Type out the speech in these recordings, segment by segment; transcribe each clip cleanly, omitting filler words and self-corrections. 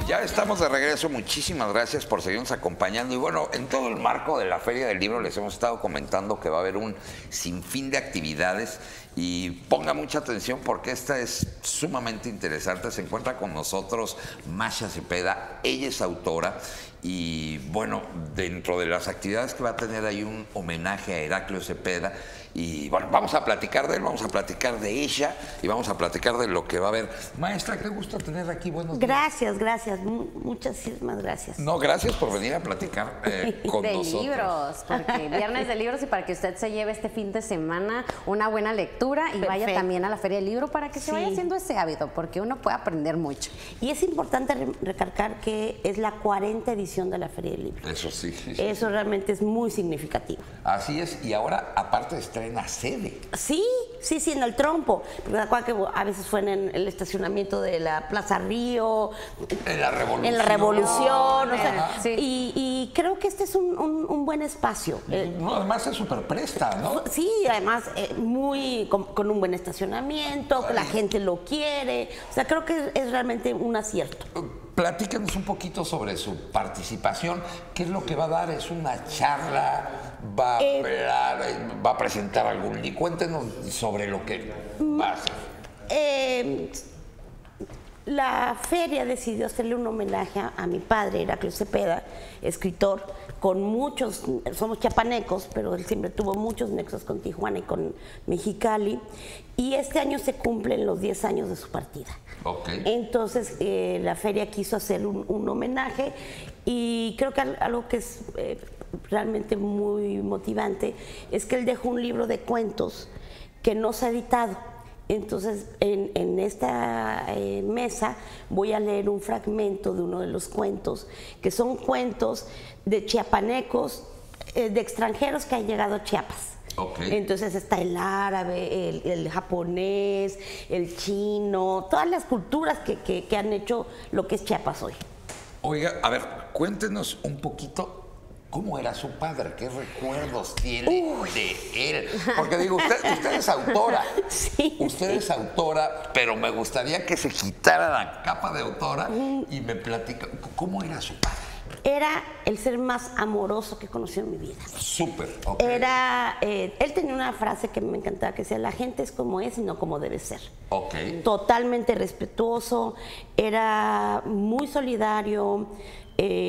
Ya estamos de regreso, muchísimas gracias por seguirnos acompañando. Y bueno, en todo el marco de la Feria del Libro les hemos estado comentando que va a haber un sinfín de actividades y ponga mucha atención porque esta es sumamente interesante. Se encuentra con nosotros Masha Cepeda, ella es autora y bueno, dentro de las actividades que va a tener hay un homenaje a Heraclio Cepeda. Y bueno, vamos a platicar de él, vamos a platicar de ella y vamos a platicar de lo que va a haber. Maestra, qué gusto tener aquí. Buenos días. Gracias, muchísimas gracias. No, gracias por venir a platicar con de nosotros. Libros, porque viernes de libros y para que usted se lleve este fin de semana una buena lectura y vaya también a la Feria del Libro para que se vaya haciendo ese hábito, porque uno puede aprender mucho. Y es importante recalcar que es la 40ª edición de la Feria del Libro. Eso sí. Eso realmente es muy significativo. Así es, y ahora aparte estrena sede. Sí, en el Trompo. Recuerda que a veces fue en el estacionamiento de la Plaza Río. En la Revolución. En la Revolución. O sea, sí. y creo que este es un buen espacio. No, además se superpresta, ¿no? Sí, además con un buen estacionamiento, la gente lo quiere. O sea, creo que es realmente un acierto. Platícanos un poquito sobre su participación. ¿Qué es lo que va a dar? ¿Es una charla? ¿Va a hablar? ¿Va a presentar algún libro? Cuéntenos sobre lo que va a hacer. La feria decidió hacerle un homenaje a mi padre, Heraclio Cepeda, escritor, con muchos, somos chiapanecos, pero él siempre tuvo muchos nexos con Tijuana y con Mexicali, y este año se cumplen los 10 años de su partida. Okay. Entonces la feria quiso hacer un homenaje y creo que algo que es realmente muy motivante es que él dejó un libro de cuentos que no se ha editado. Entonces, en esta mesa voy a leer un fragmento de uno de los cuentos, que son cuentos de chiapanecos, de extranjeros que han llegado a Chiapas. Okay. Entonces está el árabe, el japonés, el chino, todas las culturas que han hecho lo que es Chiapas hoy. Oiga, a ver, cuéntenos un poquito. ¿Cómo era su padre? ¿Qué recuerdos tiene de él? Porque digo, usted es autora. Sí. Usted es autora, pero me gustaría que se quitara la capa de autora y me platica cómo era su padre. Era el ser más amoroso que he conocido en mi vida. Súper, ok. Él tenía una frase que me encantaba, que decía, la gente es como es y no como debe ser. Ok. Totalmente respetuoso, era muy solidario,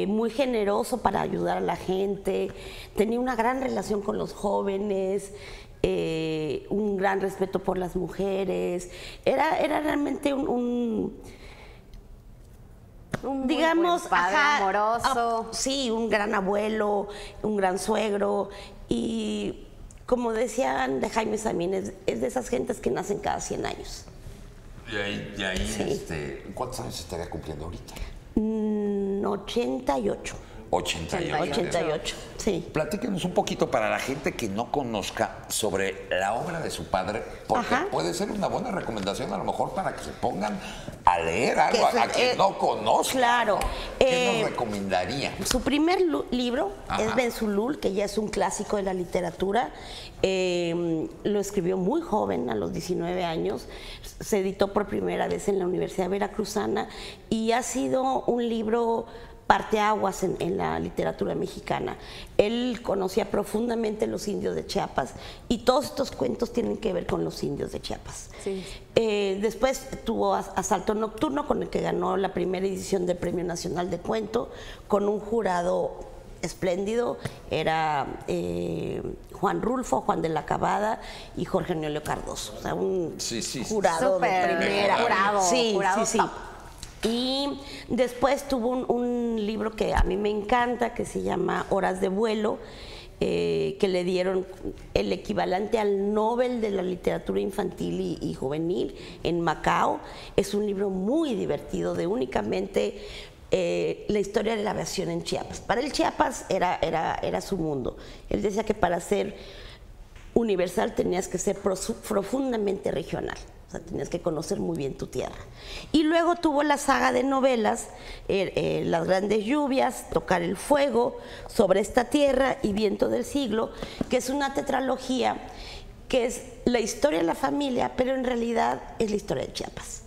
muy generoso para ayudar a la gente, tenía una gran relación con los jóvenes, un gran respeto por las mujeres, era realmente digamos, buen padre, amoroso. Sí, un gran abuelo, un gran suegro y como decían de Jaime Samín, es de esas gentes que nacen cada 100 años. Y ahí Sí. ¿cuántos años estaría cumpliendo ahorita? 88. 88, sí. Platíquenos un poquito para la gente que no conozca sobre la obra de su padre, porque puede ser una buena recomendación a lo mejor para que se pongan a leer algo a quien no conozca. Claro. ¿Qué nos recomendaría? Su primer libro es Ben Zulul, que ya es un clásico de la literatura. Lo escribió muy joven, a los 19 años. Se editó por primera vez en la Universidad Veracruzana y ha sido un libro parteaguas en la literatura mexicana. Él conocía profundamente los indios de Chiapas y todos estos cuentos tienen que ver con los indios de Chiapas. Sí. Después tuvo Asalto Nocturno, con el que ganó la primera edición del Premio Nacional de Cuento, con un jurado espléndido. Era Juan Rulfo, Juan de la Cabada y Jorge Neolio Cardoso. O sea, un jurado de primera. Jurado top. Y después tuvo un libro que a mí me encanta, que se llama Horas de Vuelo, que le dieron el equivalente al Nobel de la literatura infantil y juvenil en Macao. Es un libro muy divertido, de únicamente la historia de la aviación en Chiapas. Para él Chiapas era su mundo. Él decía que para ser universal tenías que ser profundamente regional. O sea, tenías que conocer muy bien tu tierra. Y luego tuvo la saga de novelas, Las Grandes Lluvias, Tocar el Fuego, Sobre esta Tierra y Viento del Siglo, que es una tetralogía que es la historia de la familia, pero en realidad es la historia de Chiapas.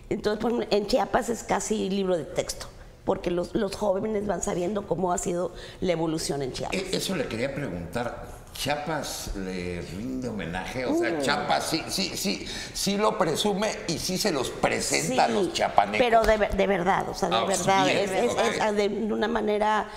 Entonces, en Chiapas es casi libro de texto, porque los jóvenes van sabiendo cómo ha sido la evolución en Chiapas. Eso le quería preguntar. ¿Chiapas le rinde homenaje? O sea, Chiapas sí lo presume y sí se los presenta a los chiapanecos. Pero de verdad, o sea, de verdad. Bien, es de una manera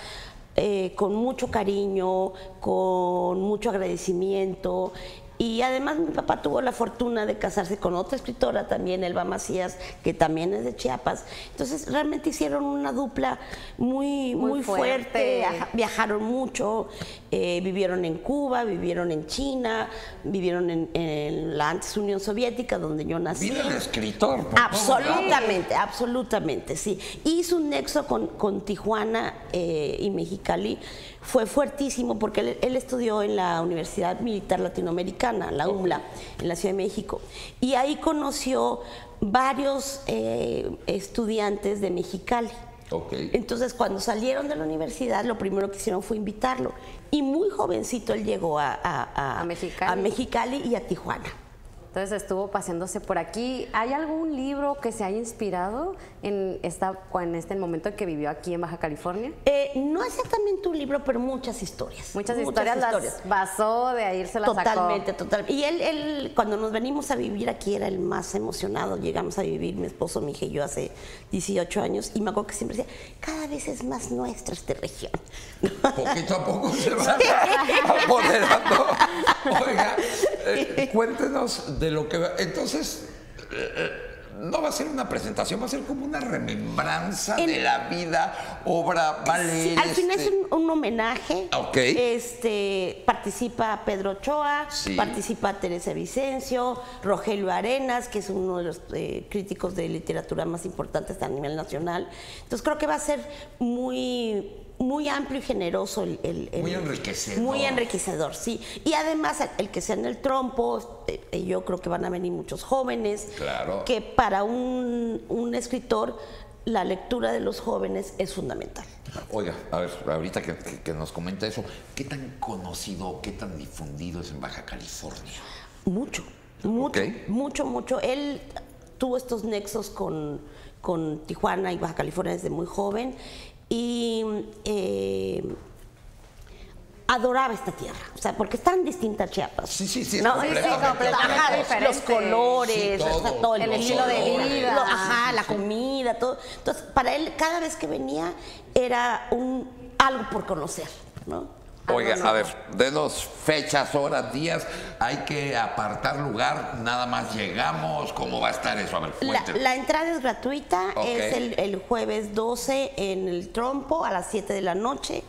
con mucho cariño, con mucho agradecimiento. Y además mi papá tuvo la fortuna de casarse con otra escritora también, Elba Macías, que también es de Chiapas. Entonces realmente hicieron una dupla muy fuerte. Viajaron mucho, vivieron en Cuba, vivieron en China, vivieron en la antes Unión Soviética, donde yo nací. Mira el escritor. Absolutamente, sí. Y su nexo con Tijuana y Mexicali fue fuertísimo porque él estudió en la Universidad Militar Latinoamericana, la UMLA, en la Ciudad de México. Y ahí conoció varios estudiantes de Mexicali. Entonces, cuando salieron de la universidad, lo primero que hicieron fue invitarlo. Y muy jovencito él llegó a Mexicali y a Tijuana. Entonces estuvo paseándose por aquí. ¿Hay algún libro que se haya inspirado en este momento en que vivió aquí en Baja California? No exactamente un libro, pero muchas historias. Muchas historias las basó, de ahí se las sacó. Totalmente. Y él, cuando nos venimos a vivir aquí, era el más emocionado. Llegamos a vivir, mi esposo, mi hija y yo, hace 18 años. Y me acuerdo que siempre decía, cada vez es más nuestra esta región. Poquito a poco se va apoderando. Oiga, cuéntenos de lo que va. Entonces, no va a ser una presentación, va a ser como una remembranza de la vida, obra, va a leer. Sí, al final es un homenaje. Participa Pedro Ochoa, participa Teresa Vicencio, Rogelio Arenas, que es uno de los críticos de literatura más importantes a nivel nacional. Entonces creo que va a ser muy amplio y generoso. Muy enriquecedor. Muy enriquecedor, sí. Y además, el que sea en el trompo, yo creo que van a venir muchos jóvenes. Claro. Que para un escritor, la lectura de los jóvenes es fundamental. Oiga, a ver, ahorita que nos comenta eso, ¿qué tan conocido, qué tan difundido es en Baja California? Mucho. Él tuvo estos nexos con Tijuana y Baja California desde muy joven. Y adoraba esta tierra, o sea, porque es tan distinta a Chiapas. Sí, completamente diferente. Los colores, todo el estilo de vida. La comida, todo. Entonces, para él, cada vez que venía, era algo por conocer, ¿no? Oiga, a ver, denos fechas, horas, días, hay que apartar lugar, nada más llegamos, ¿cómo va a estar eso? A ver, cuéntenos. La entrada es gratuita, es el jueves 12 en el Trompo a las 7 de la noche.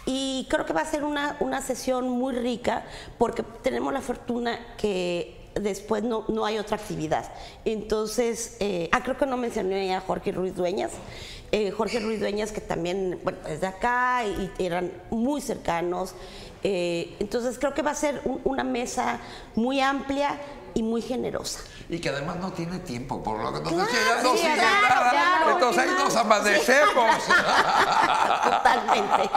Y creo que va a ser una sesión muy rica porque tenemos la fortuna que después no hay otra actividad. Entonces, creo que no mencioné a Jorge Ruiz Dueñas. Jorge Ruiz Dueñas, que también, es de acá y eran muy cercanos. Entonces, creo que va a ser una mesa muy amplia y muy generosa. Y que además no tiene tiempo, por lo que nos decía, no sigue nada. Entonces ahí nos amanecemos. Totalmente.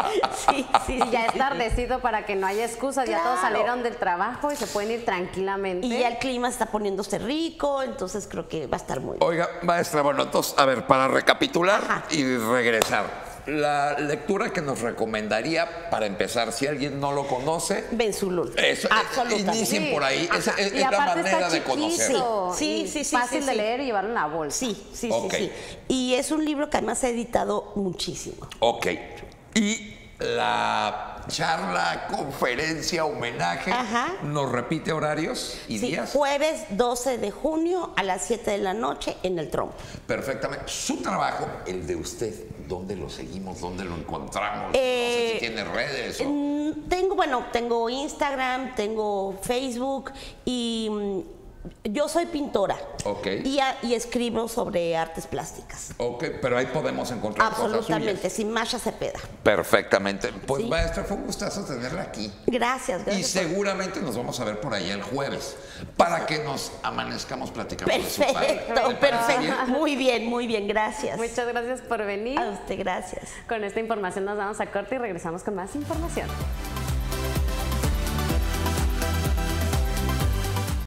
Sí. Ya es tardecito para que no haya excusas, ya todos salieron del trabajo y se pueden ir tranquilamente. Y ya el clima está poniéndose rico, entonces creo que va a estar muy bien. Oiga, maestra, bueno, entonces, a ver, para recapitular y regresar. La lectura que nos recomendaría para empezar, si alguien no lo conoce, Benzulul. Eso, inicien por ahí, es la manera de conocer. Sí, fácil de leer y llevarlo en la bolsa. Sí. Y es un libro que además ha editado muchísimo. Ok. Y la charla, conferencia, homenaje, ¿nos repite horarios y días? Jueves 12 de junio a las 7 de la noche en el Trompo. Perfectamente. Su trabajo, el de usted, ¿dónde lo seguimos? ¿Dónde lo encontramos? No sé si tiene redes o... Tengo Instagram, tengo Facebook y yo soy pintora. Y escribo sobre artes plásticas. Pero ahí podemos encontrar cosas suyas. Absolutamente, sin Masha Cepeda. Perfectamente. Pues maestra, fue un gustazo tenerla aquí. Gracias. Y seguramente nos vamos a ver por ahí el jueves para que nos amanezcamos platicando. Perfecto. Muy bien, gracias. Muchas gracias por venir. A usted, gracias. Con esta información nos vamos a corte y regresamos con más información.